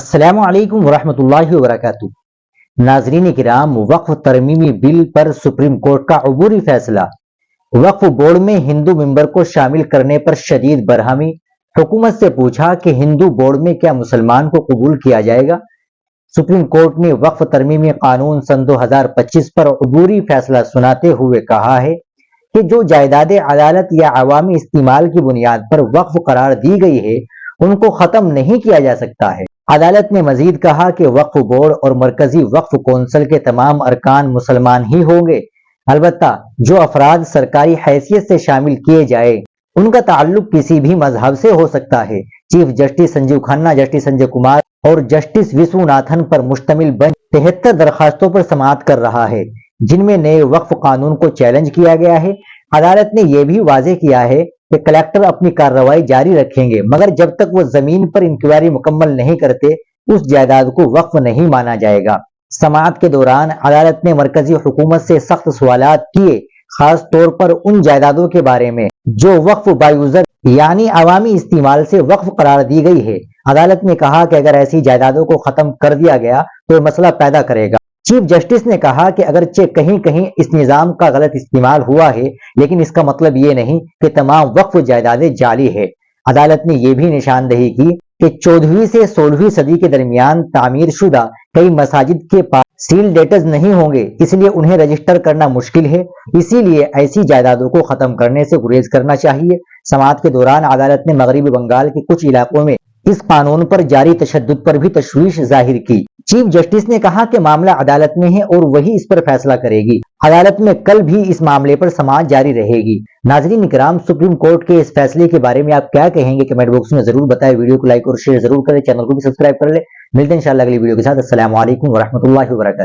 السلام علیکم ورحمۃ اللہ وبرکاتہ۔ ناظرین کرام، وقف ترمیمی بل پر سپریم کورٹ کا عبوری فیصلہ۔ وقف بورڈ میں ہندو ممبر کو شامل کرنے پر شدید برہمی۔ حکومت سے پوچھا کہ ہندو بورڈ میں کیا مسلمان کو قبول کیا جائے گا؟ سپریم کورٹ نے وقف ترمیمی قانون سن 2025 پر عبوری فیصلہ سناتے ہوئے کہا ہے کہ جو جائیدادیں عدالت یا عوامی استعمال کی بنیاد پر وقف قرار دی گئی ہے ان کو ختم نہیں کیا جا سکتا ہے۔ عدالت نے مزید کہا کہ وقف بورڈ اور مرکزی وقف کونسل کے تمام ارکان مسلمان ہی ہوں گے، البتہ جو افراد سرکاری حیثیت سے شامل کیے جائے ان کا تعلق کسی بھی مذہب سے ہو سکتا ہے۔ Chief justice Sanjeev Khanna, justice Sanjay Kumar اور جسٹس وسو ناتھن پر مشتمل بنچ 73 درخواستوں پر سماعت کر رہا ہے جن میں نئے وقف قانون کو چیلنج کیا گیا ہے۔ عدالت نے یہ بھی واضح کیا ہے کہ کلیکٹر اپنی کارروائی جاری رکھیں گے مگر جب تک وہ زمین پر انکوائری مکمل نہیں کرتے اس جائیداد کو وقف نہیں مانا جائے گا۔ سماعت کے دوران عدالت نے مرکزی حکومت سے سخت سوالات کیے، خاص طور پر ان جائیدادوں کے بارے میں جو وقف بایوزر یعنی عوامی استعمال سے وقف قرار دی گئی ہے۔ عدالت نے کہا کہ اگر ایسی جائیدادوں کو ختم کر دیا گیا تو یہ مسئلہ پیدا کرے گا۔ چیف جسٹس نے کہا کہ اگرچہ کہیں کہیں اس نظام کا غلط استعمال ہوا ہے لیکن اس کا مطلب یہ نہیں کہ تمام وقف جائیدادیں جعلی ہے۔ عدالت نے یہ بھی نشاندہی کی کہ 14ویں سے 16ویں صدی کے درمیان تعمیر شدہ کئی مساجد کے پاس سیل ڈیٹز نہیں ہوں گے، اس لیے انہیں رجسٹر کرنا مشکل ہے، اسی لیے ایسی جائیدادوں کو ختم کرنے سے گریز کرنا چاہیے۔ سماعت کے دوران عدالت نے مغربی بنگال کے کچھ علاقوں میں اس قانون پر جاری تشدد پر بھی تشویش ظاہر کی۔ چیف جسٹس نے کہا کہ معاملہ عدالت میں ہے اور وہی اس پر فیصلہ کرے گی۔ عدالت میں کل بھی اس معاملے پر سماعت جاری رہے گی۔ ناظرین کرام، سپریم کورٹ کے اس فیصلے کے بارے میں آپ کیا کہیں گے کمنٹ باکس میں ضرور بتائیں۔ ویڈیو کو لائک اور شیئر ضرور کریں، چینل کو بھی سبسکرائب کر لیں۔ ملتے ہیں انشاءاللہ اگلی ویڈیو کے ساتھ۔ السلام علیکم ورحمۃ اللہ وبرکاتہ۔